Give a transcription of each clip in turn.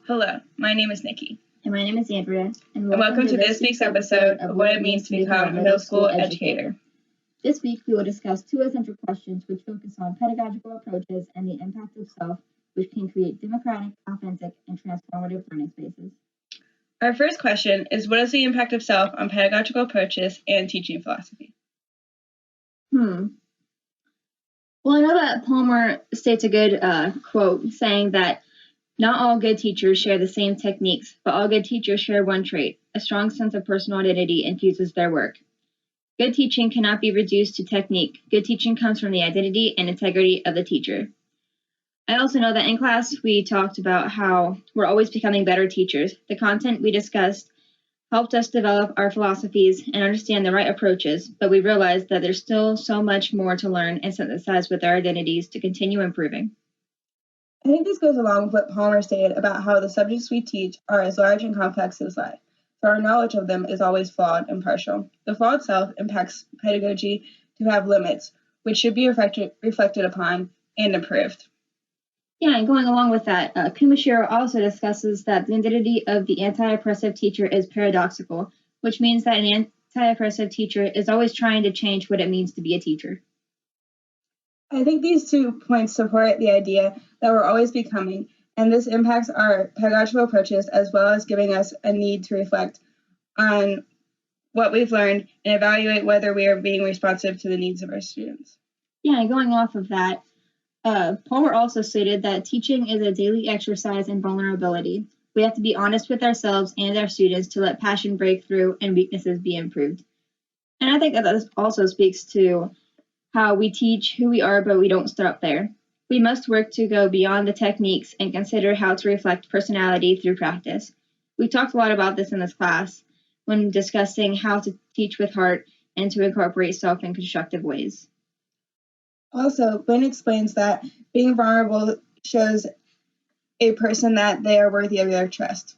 Hello, my name is Nikki. And my name is Andrea. And welcome to this week's episode of what it means to become a middle school educator. This week, we will discuss two essential questions which focus on pedagogical approaches and the impact of self, which can create democratic, authentic, and transformative learning spaces. Our first question is, what is the impact of self on pedagogical approaches and teaching philosophy? Well, I know that Palmer states a good quote saying that not all good teachers share the same techniques, but all good teachers share one trait: a strong sense of personal identity infuses their work. Good teaching cannot be reduced to technique. Good teaching comes from the identity and integrity of the teacher. I also know that in class we talked about how we're always becoming better teachers. The content we discussed helped us develop our philosophies and understand the right approaches, but we realized that there's still so much more to learn and synthesize with our identities to continue improving. I think this goes along with what Palmer stated about how the subjects we teach are as large and complex as life, so our knowledge of them is always flawed and partial. The flawed self impacts pedagogy to have limits, which should be reflected upon and improved. Yeah, and going along with that, Kumashiro also discusses that the identity of the anti-oppressive teacher is paradoxical, which means that an anti-oppressive teacher is always trying to change what it means to be a teacher. I think these 2 points support the idea that we're always becoming, and this impacts our pedagogical approaches as well as giving us a need to reflect on what we've learned and evaluate whether we are being responsive to the needs of our students. Yeah, and going off of that, Palmer also stated that teaching is a daily exercise in vulnerability. We have to be honest with ourselves and our students to let passion break through and weaknesses be improved. And I think that this also speaks to how we teach who we are, but we don't stop there. We must work to go beyond the techniques and consider how to reflect personality through practice. We talked a lot about this in this class when discussing how to teach with heart and to incorporate self in constructive ways. Also, Blaine explains that being vulnerable shows a person that they are worthy of their trust.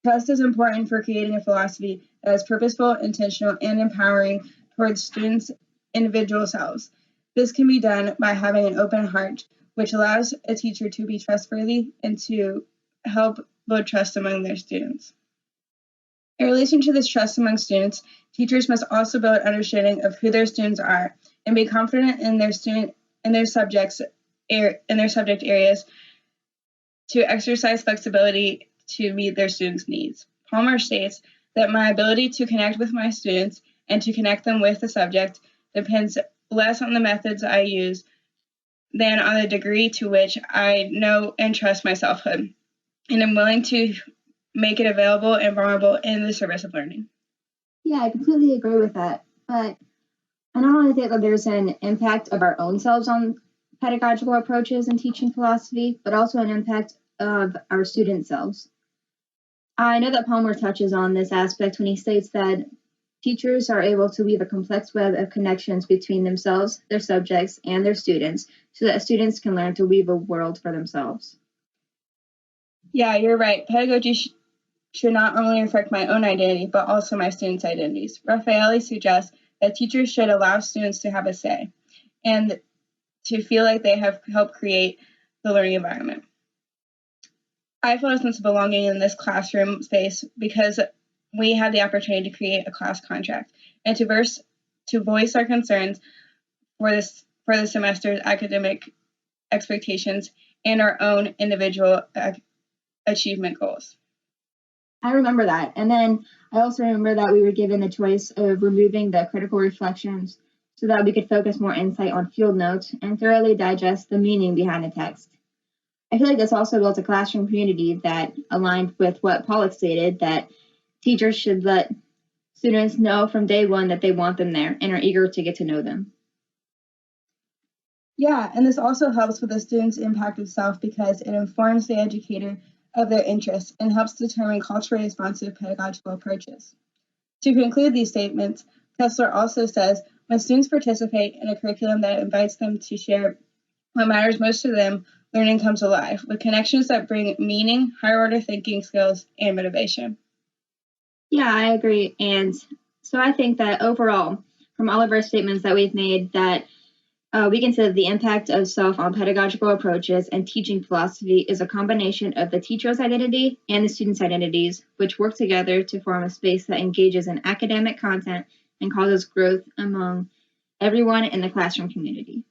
Trust is important for creating a philosophy that is purposeful, intentional, and empowering towards students' individual selves. This can be done by having an open heart, which allows a teacher to be trustworthy and to help build trust among their students. In relation to this trust among students, teachers must also build understanding of who their students are and be confident in their subject areas to exercise flexibility to meet their students' needs. Palmer states that my ability to connect with my students and to connect them with the subject depends less on the methods I use than on the degree to which I know and trust my selfhood, and am willing to make it available and vulnerable in the service of learning. Yeah, I completely agree with that. But I not only think that there's an impact of our own selves on pedagogical approaches and teaching philosophy, but also an impact of our student selves. I know that Palmer touches on this aspect when he states that teachers are able to weave a complex web of connections between themselves, their subjects, and their students so that students can learn to weave a world for themselves. Yeah, you're right. Pedagogy should not only reflect my own identity, but also my students' identities. Raffaelli suggests that teachers should allow students to have a say and to feel like they have helped create the learning environment. I feel a sense of belonging in this classroom space because we have the opportunity to create a class contract and to voice our concerns for the semester's academic expectations and our own individual achievement goals. I remember that. And then I also remember that we were given the choice of removing the critical reflections so that we could focus more insight on field notes and thoroughly digest the meaning behind the text. I feel like this also built a classroom community that aligned with what Pollock stated, that teachers should let students know from day one that they want them there and are eager to get to know them. Yeah, and this also helps with the student's impact of self because it informs the educator of their interests and helps determine culturally responsive pedagogical approaches. To conclude these statements, Kessler also says, when students participate in a curriculum that invites them to share what matters most to them, learning comes alive, with connections that bring meaning, higher order thinking skills, and motivation. Yeah, I agree. And so I think that overall, from all of our statements that we've made, that we can say that the impact of self on pedagogical approaches and teaching philosophy is a combination of the teacher's identity and the student's identities, which work together to form a space that engages in academic content and causes growth among everyone in the classroom community.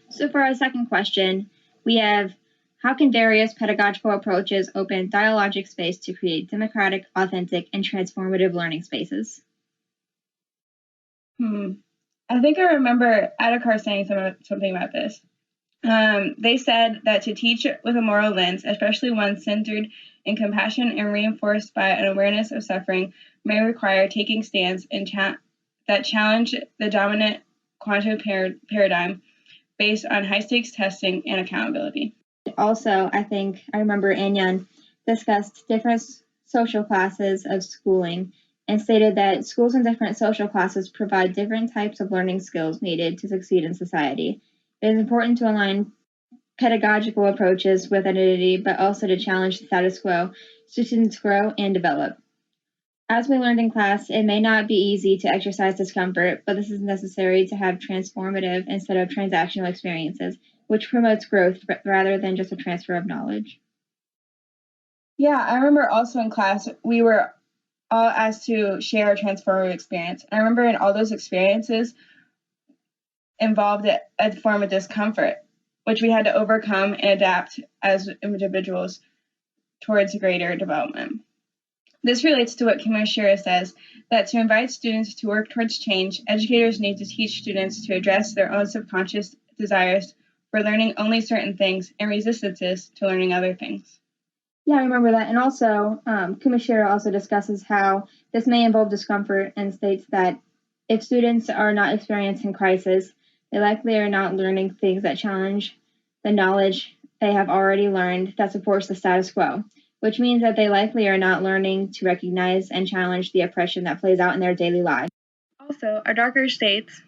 So for our second question, we have, how can various pedagogical approaches open dialogic space to create democratic, authentic, and transformative learning spaces? I think I remember Adhikar saying something about this. They said that to teach with a moral lens, especially one centered in compassion and reinforced by an awareness of suffering, may require taking stands that challenge the dominant quantitative paradigm based on high-stakes testing and accountability. Also, I think I remember Anyan discussed different social classes of schooling and stated that schools in different social classes provide different types of learning skills needed to succeed in society. It is important to align pedagogical approaches with identity, but also to challenge the status quo so students grow and develop. As we learned in class, it may not be easy to exercise discomfort, but this is necessary to have transformative instead of transactional experiences, which promotes growth rather than just a transfer of knowledge. Yeah, I remember also in class, we were all asked to share a transformative experience. I remember in all those experiences involved a form of discomfort, which we had to overcome and adapt as individuals towards greater development. This relates to what Kimishira says, that to invite students to work towards change, educators need to teach students to address their own subconscious desires for learning only certain things and resistances to learning other things. Yeah, I remember that. And also, Kumashira also discusses how this may involve discomfort and states that if students are not experiencing crisis, they likely are not learning things that challenge the knowledge they have already learned that supports the status quo, which means that they likely are not learning to recognize and challenge the oppression that plays out in their daily lives. Also, Darker states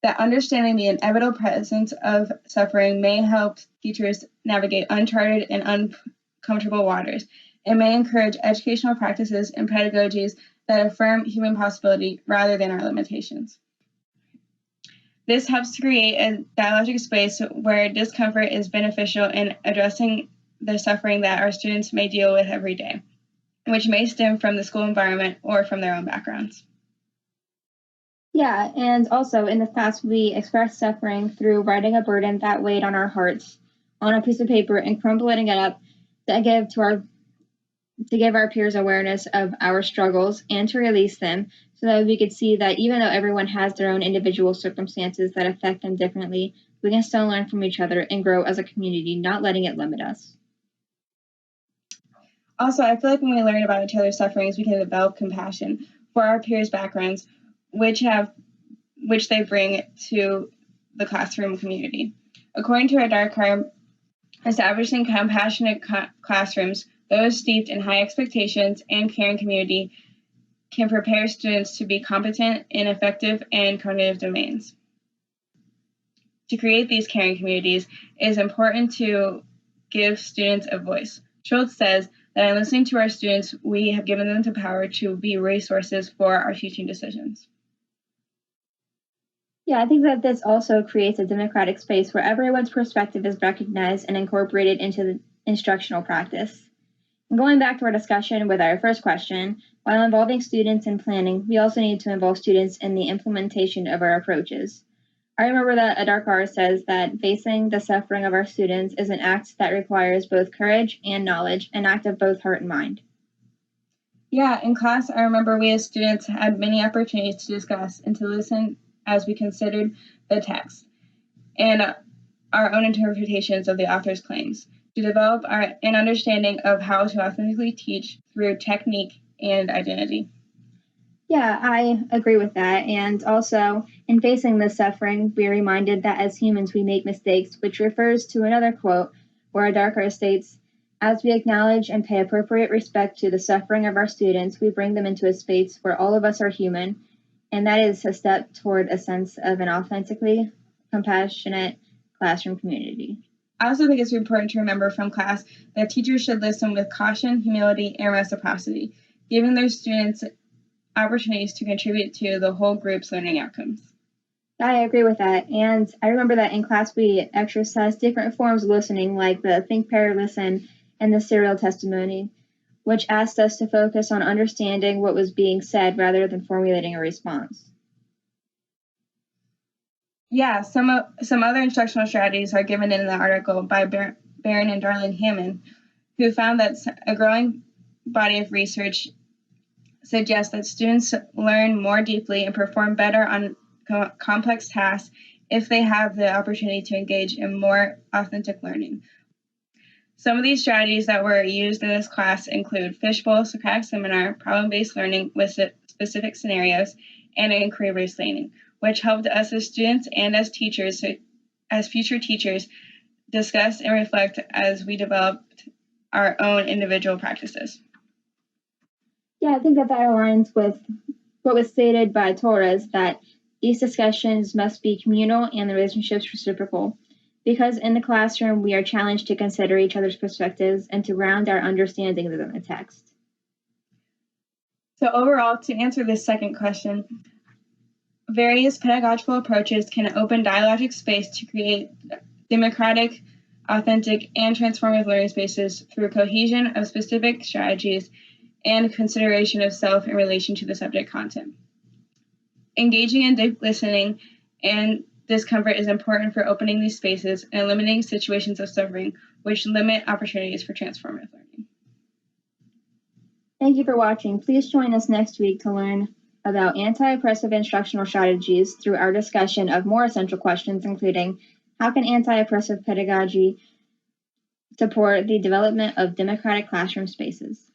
that understanding the inevitable presence of suffering may help teachers navigate uncharted and uncomfortable waters. It may encourage educational practices and pedagogies that affirm human possibility rather than our limitations. This helps to create a dialogic space where discomfort is beneficial in addressing the suffering that our students may deal with every day, which may stem from the school environment or from their own backgrounds. Yeah, and also in the past, we expressed suffering through writing a burden that weighed on our hearts on a piece of paper and crumpling it up to give our peers awareness of our struggles and to release them so that we could see that even though everyone has their own individual circumstances that affect them differently, we can still learn from each other and grow as a community, not letting it limit us. Also, I feel like when we learn about each other's sufferings, we can develop compassion for our peers' backgrounds, which they bring to the classroom community. According to Adhikar, establishing compassionate classrooms, those steeped in high expectations and caring community, can prepare students to be competent in effective and cognitive domains. To create these caring communities, it is important to give students a voice. Schultz says that in listening to our students, we have given them the power to be resources for our teaching decisions. Yeah, I think that this also creates a democratic space where everyone's perspective is recognized and incorporated into the instructional practice. And going back to our discussion with our first question, while involving students in planning, we also need to involve students in the implementation of our approaches. I remember that Adhikar says that facing the suffering of our students is an act that requires both courage and knowledge, an act of both heart and mind. Yeah, in class, I remember we as students had many opportunities to discuss and to listen as we considered the text and our own interpretations of the author's claims, to develop an understanding of how to authentically teach through technique and identity. Yeah, I agree with that. And also, in facing this suffering, we're reminded that as humans we make mistakes, which refers to another quote where Adhikar states, as we acknowledge and pay appropriate respect to the suffering of our students, we bring them into a space where all of us are human, and that is a step toward a sense of an authentically compassionate classroom community. I also think it's important to remember from class that teachers should listen with caution, humility, and reciprocity, giving their students opportunities to contribute to the whole group's learning outcomes. I agree with that. And I remember that in class we exercised different forms of listening, like the think, pair, listen, and the serial testimony, which asked us to focus on understanding what was being said rather than formulating a response. Yeah, some other instructional strategies are given in the article by Barron and Darlene Hammond, who found that a growing body of research suggests that students learn more deeply and perform better on complex tasks if they have the opportunity to engage in more authentic learning. Some of these strategies that were used in this class include fishbowl, Socratic seminar, problem-based learning with specific scenarios, and inquiry-based learning, which helped us as students and as teachers, as future teachers, discuss and reflect as we developed our own individual practices. Yeah, I think that aligns with what was stated by Torres, that these discussions must be communal and the relationships reciprocal, because in the classroom we are challenged to consider each other's perspectives and to ground our understanding within the text. So overall, to answer this second question, various pedagogical approaches can open dialogic space to create democratic, authentic, and transformative learning spaces through cohesion of specific strategies and consideration of self in relation to the subject content. Engaging in deep listening and discomfort is important for opening these spaces and eliminating situations of suffering, which limit opportunities for transformative learning. Thank you for watching. Please join us next week to learn about anti-oppressive instructional strategies through our discussion of more essential questions, including how can anti-oppressive pedagogy support the development of democratic classroom spaces?